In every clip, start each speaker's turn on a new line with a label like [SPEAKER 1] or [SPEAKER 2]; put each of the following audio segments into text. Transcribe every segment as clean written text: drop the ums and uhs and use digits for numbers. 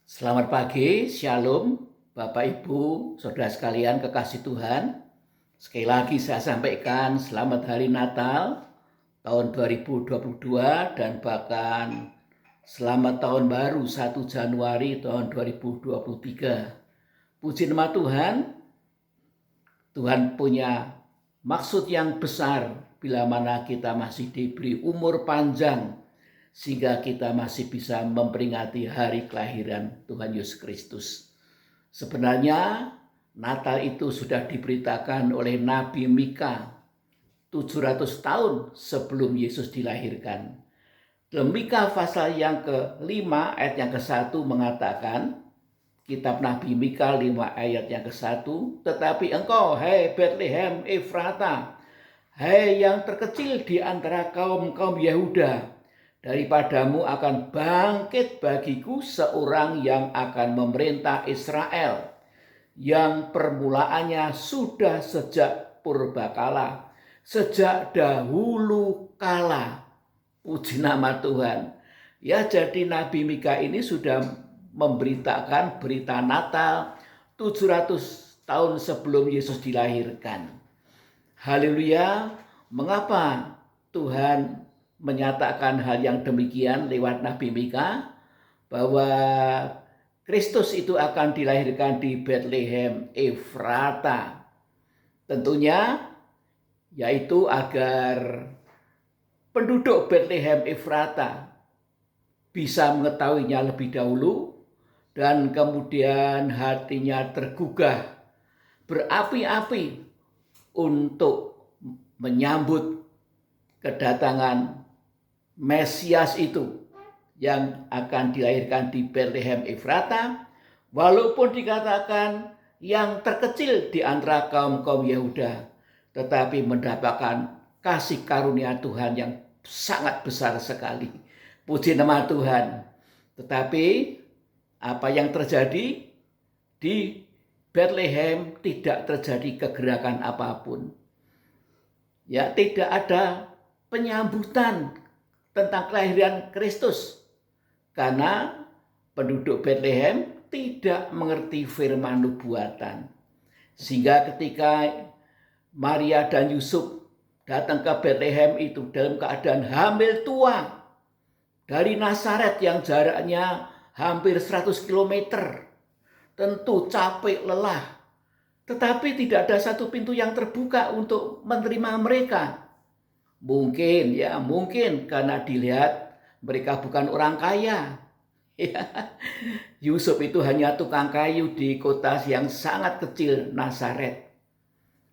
[SPEAKER 1] Selamat pagi, Shalom, Bapak Ibu, Saudara sekalian kekasih Tuhan. Sekali lagi saya sampaikan selamat hari Natal tahun 2022 dan bahkan selamat tahun baru 1 Januari tahun 2023. Puji nama Tuhan, Tuhan punya maksud yang besar bila mana kita masih diberi umur panjang sehingga kita masih bisa memperingati hari kelahiran Tuhan Yesus Kristus. Sebenarnya Natal itu sudah diberitakan oleh Nabi Mika 700 tahun sebelum Yesus dilahirkan. Dalam Mika pasal yang ke-5 ayat yang ke-1 mengatakan, kitab Nabi Mika 5 ayat yang ke-1, tetapi engkau, hai Bethlehem Efrata, hai yang terkecil di antara kaum-kaum Yehuda, daripadamu akan bangkit bagiku seorang yang akan memerintah Israel, yang permulaannya sudah sejak purbakala, sejak dahulu kala. Puji nama Tuhan. Ya, jadi Nabi Mika ini sudah memberitakan berita Natal 700 tahun sebelum Yesus dilahirkan. Haleluya. Mengapa Tuhan menyatakan hal yang demikian lewat Nabi Mika, bahwa Kristus itu akan dilahirkan di Bethlehem Efrata? Tentunya yaitu agar penduduk Bethlehem Efrata bisa mengetahuinya lebih dahulu dan kemudian hatinya tergugah berapi-api untuk menyambut kedatangan Mesias itu yang akan dilahirkan di Bethlehem Efrata, walaupun dikatakan yang terkecil di antara kaum-kaum Yehuda, tetapi mendapatkan kasih karunia Tuhan yang sangat besar sekali. Puji nama Tuhan. Tetapi apa yang terjadi di Bethlehem, tidak terjadi kegerakan apapun. Ya, tidak ada penyambutan tentang kelahiran Kristus karena penduduk Bethlehem tidak mengerti firman nubuatan. Sehingga ketika Maria dan Yusuf datang ke Bethlehem itu dalam keadaan hamil tua dari Nazaret yang jaraknya hampir 100 km, tentu capek lelah, tetapi tidak ada satu pintu yang terbuka untuk menerima mereka. Mungkin karena dilihat mereka bukan orang kaya. Yusuf itu hanya tukang kayu di kota yang sangat kecil, Nazaret.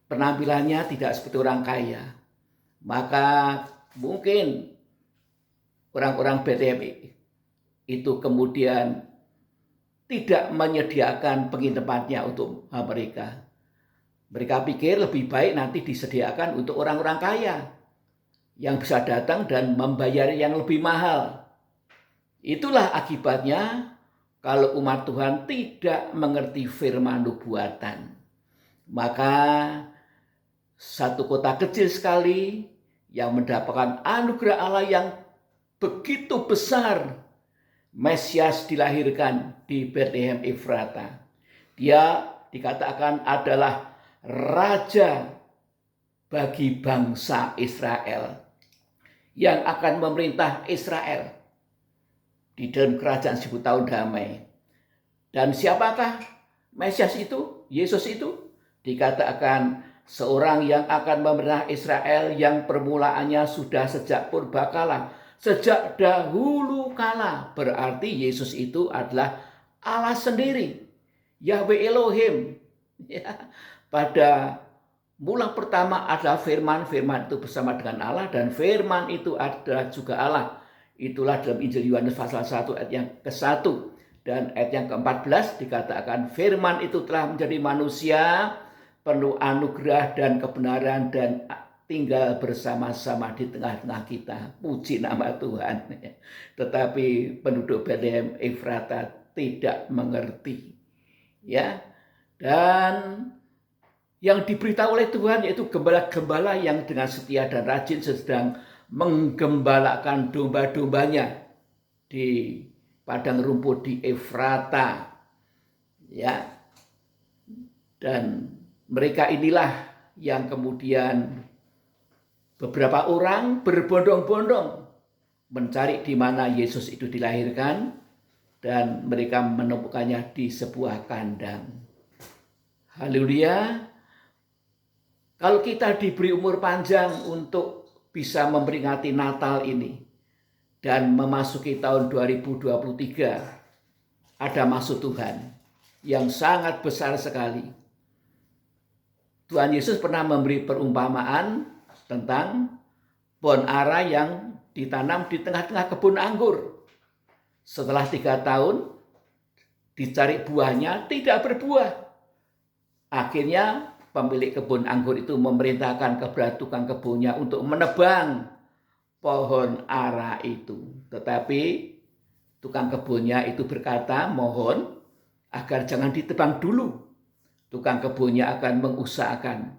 [SPEAKER 1] Penampilannya tidak seperti orang kaya. Maka mungkin orang-orang Bethlehem itu kemudian tidak menyediakan penginapannya untuk mereka. Mereka pikir lebih baik nanti disediakan untuk orang-orang kaya yang bisa datang dan membayar yang lebih mahal. Itulah akibatnya kalau umat Tuhan tidak mengerti firman nubuatan. Maka satu kota kecil sekali yang mendapatkan anugerah Allah yang begitu besar, Mesias dilahirkan di Bethlehem Efrata. Dia dikatakan adalah raja bagi bangsa Israel, yang akan memerintah Israel di dalam kerajaan 1000 tahun damai. Dan siapakah Mesias itu? Yesus itu dikatakan seorang yang akan memerintah Israel yang permulaannya sudah sejak purbakala, sejak dahulu kala. Berarti Yesus itu adalah Allah sendiri, Yahweh Elohim. Pada mula pertama adalah firman itu bersama dengan Allah, dan firman itu adalah juga Allah. Itulah dalam Injil Yohanes pasal 1 ayat yang ke-1 dan ayat yang ke-14 dikatakan firman itu telah menjadi manusia, penuh anugerah dan kebenaran, dan tinggal bersama-sama di tengah-tengah kita. Puji nama Tuhan. Tetapi penduduk Bethlehem Efrata tidak mengerti. Ya. Dan yang diberitahu oleh Tuhan yaitu gembala-gembala yang dengan setia dan rajin sedang menggembalakan domba-dombanya di padang rumput di Efrata. Ya. Dan mereka inilah yang kemudian beberapa orang berbondong-bondong mencari di mana Yesus itu dilahirkan, dan mereka menemukannya di sebuah kandang. Haleluya. Kalau kita diberi umur panjang untuk bisa memperingati Natal ini dan memasuki tahun 2023, ada maksud Tuhan yang sangat besar sekali. Tuhan Yesus pernah memberi perumpamaan tentang pohon ara yang ditanam di tengah-tengah kebun anggur. Setelah 3 tahun dicari buahnya, tidak berbuah. Akhirnya pemilik kebun anggur itu memerintahkan kepada tukang kebunnya untuk menebang pohon ara itu. Tetapi tukang kebunnya itu berkata, mohon agar jangan ditebang dulu. Tukang kebunnya akan mengusahakan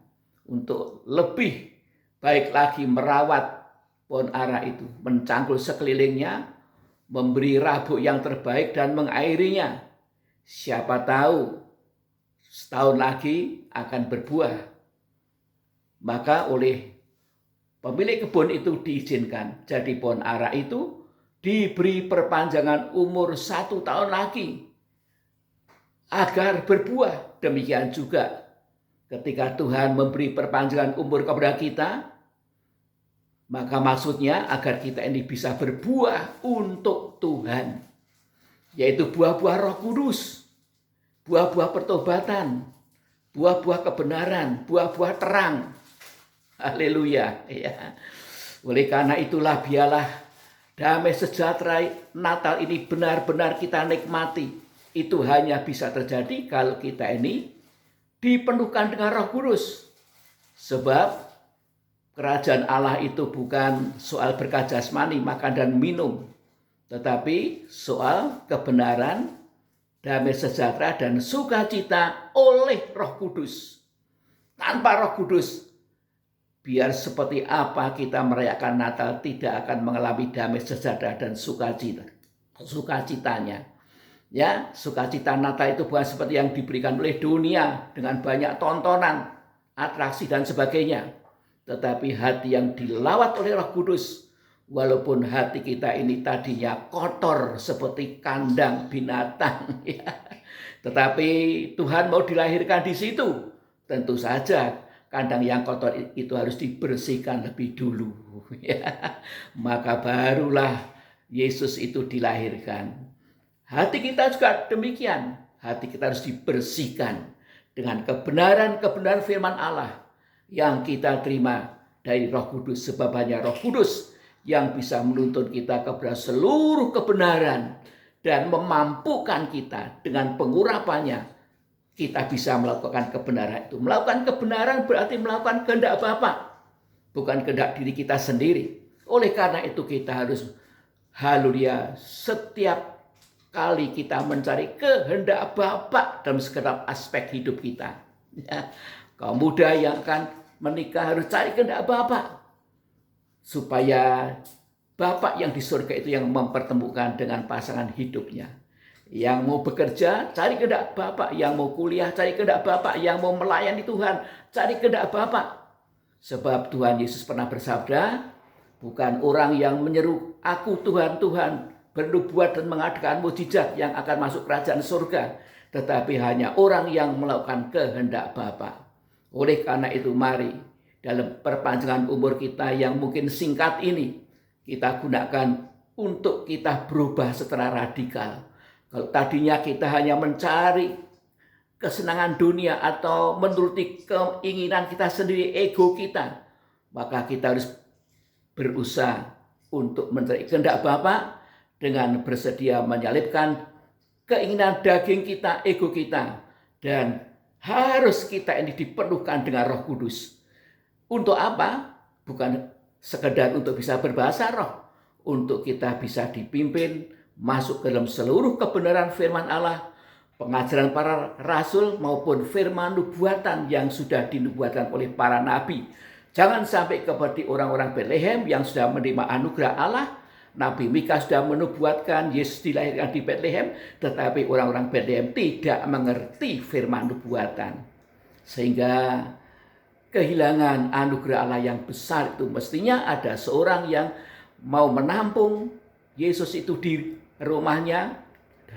[SPEAKER 1] untuk lebih baik lagi merawat pohon ara itu, mencangkul sekelilingnya, memberi rabuk yang terbaik dan mengairinya. Siapa tahu setahun lagi akan berbuah. Maka oleh pemilik kebun itu diizinkan. Jadi pohon ara itu diberi perpanjangan umur 1 tahun lagi agar berbuah. Demikian juga ketika Tuhan memberi perpanjangan umur kepada kita, maka maksudnya agar kita ini bisa berbuah untuk Tuhan. Yaitu buah-buah Roh Kudus, buah-buah pertobatan, buah-buah kebenaran, buah-buah terang. Haleluya. Ya. Oleh karena itulah biarlah damai sejahtera Natal ini benar-benar kita nikmati. Itu hanya bisa terjadi kalau kita ini dipenuhkan dengan Roh Kudus. Sebab kerajaan Allah itu bukan soal berkat jasmani, makan dan minum, tetapi soal kebenaran, damai sejahtera, dan sukacita oleh Roh Kudus. Tanpa Roh Kudus, biar seperti apa kita merayakan Natal, tidak akan mengalami damai sejahtera dan sukacitanya. Ya, sukacita Natal itu bukan seperti yang diberikan oleh dunia dengan banyak tontonan, atraksi dan sebagainya. Tetapi hati yang dilawat oleh Roh Kudus, walaupun hati kita ini tadinya kotor seperti kandang binatang, ya. Tetapi Tuhan mau dilahirkan di situ. Tentu saja kandang yang kotor itu harus dibersihkan lebih dulu, ya. Maka barulah Yesus itu dilahirkan. Hati kita juga demikian. Hati kita harus dibersihkan dengan kebenaran-kebenaran firman Allah yang kita terima dari Roh Kudus. Sebab hanya Roh Kudus yang bisa menuntun kita kepada seluruh kebenaran dan memampukan kita dengan pengurapannya. Kita bisa melakukan kebenaran itu. Melakukan kebenaran berarti melakukan kehendak Bapa, bukan kehendak diri kita sendiri. Oleh karena itu kita harus, haleluya, setiap kali kita mencari kehendak Bapa dalam segenap aspek hidup kita. Ya. Kaum muda yang akan menikah harus cari kehendak Bapa, supaya Bapa yang di surga itu yang mempertemukan dengan pasangan hidupnya. Yang mau bekerja, cari kehendak Bapa. Yang mau kuliah, cari kehendak Bapa. Yang mau melayani Tuhan, cari kehendak Bapa. Sebab Tuhan Yesus pernah bersabda, bukan orang yang menyeru, aku Tuhan, Tuhan, bernubuat dan mengadakan mukjizat yang akan masuk kerajaan surga, tetapi hanya orang yang melakukan kehendak Bapa. Oleh karena itu mari dalam perpanjangan umur kita yang mungkin singkat ini, kita gunakan untuk kita berubah secara radikal. Kalau tadinya kita hanya mencari kesenangan dunia atau menuruti keinginan kita sendiri, ego kita, maka kita harus berusaha untuk mencari kehendak Bapa dengan bersedia menyalipkan keinginan daging kita, ego kita. Dan harus kita ini dipenuhkan dengan Roh Kudus. Untuk apa? Bukan sekedar untuk bisa berbahasa roh. Untuk kita bisa dipimpin masuk ke dalam seluruh kebenaran firman Allah, pengajaran para rasul maupun firman nubuatan yang sudah dinubuatkan oleh para nabi. Jangan sampai seperti orang-orang Bethlehem yang sudah menerima anugerah Allah, Nabi Mika sudah menubuatkan Yesus dilahirkan di Bethlehem, tetapi orang-orang Bethlehem tidak mengerti firman nubuatan. Sehingga kehilangan anugerah Allah yang besar itu. Mestinya ada seorang yang mau menampung Yesus itu di rumahnya,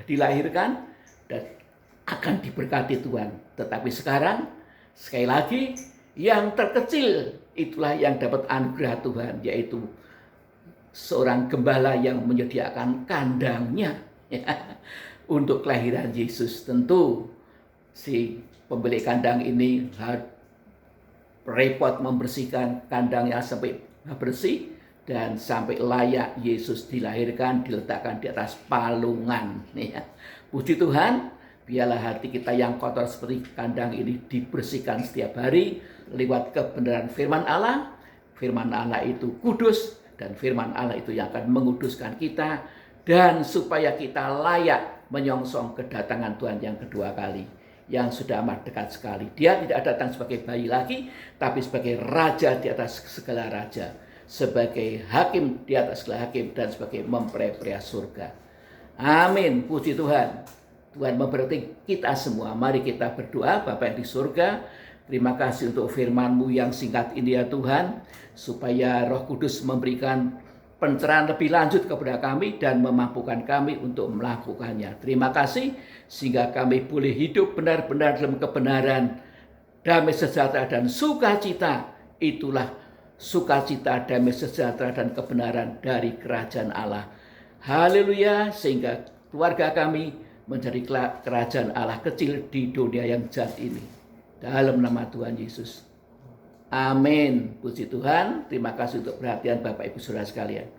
[SPEAKER 1] dilahirkan, dan akan diberkati Tuhan. Tetapi sekarang, sekali lagi, yang terkecil itulah yang dapat anugerah Tuhan, yaitu seorang gembala yang menyediakan kandangnya untuk kelahiran Yesus. Tentu si pemilik kandang ini repot membersihkan kandangnya sampai bersih dan sampai layak Yesus dilahirkan, diletakkan di atas palungan. Puji Tuhan, biarlah hati kita yang kotor seperti kandang ini dibersihkan setiap hari lewat kebenaran firman Allah. Firman Allah itu kudus, dan firman Allah itu yang akan menguduskan kita, dan supaya kita layak menyongsong kedatangan Tuhan yang kedua kali, yang sudah amat dekat sekali. Dia tidak datang sebagai bayi lagi, tapi sebagai raja di atas segala raja, sebagai hakim di atas segala hakim, dan sebagai mempelai-pelai surga. Amin. Puji Tuhan. Tuhan memberkati kita semua. Mari kita berdoa. Bapa yang di surga, terima kasih untuk firman-Mu yang singkat ini ya Tuhan, supaya Roh Kudus memberikan pencerahan lebih lanjut kepada kami dan memampukan kami untuk melakukannya. Terima kasih sehingga kami boleh hidup benar-benar dalam kebenaran, damai sejahtera dan sukacita. Itulah sukacita, damai sejahtera dan kebenaran dari kerajaan Allah. Haleluya, sehingga keluarga kami menjadi kerajaan Allah kecil di dunia yang jahat ini. Dalam nama Tuhan Yesus. Amin. Puji Tuhan. Terima kasih untuk perhatian Bapak Ibu Saudara sekalian.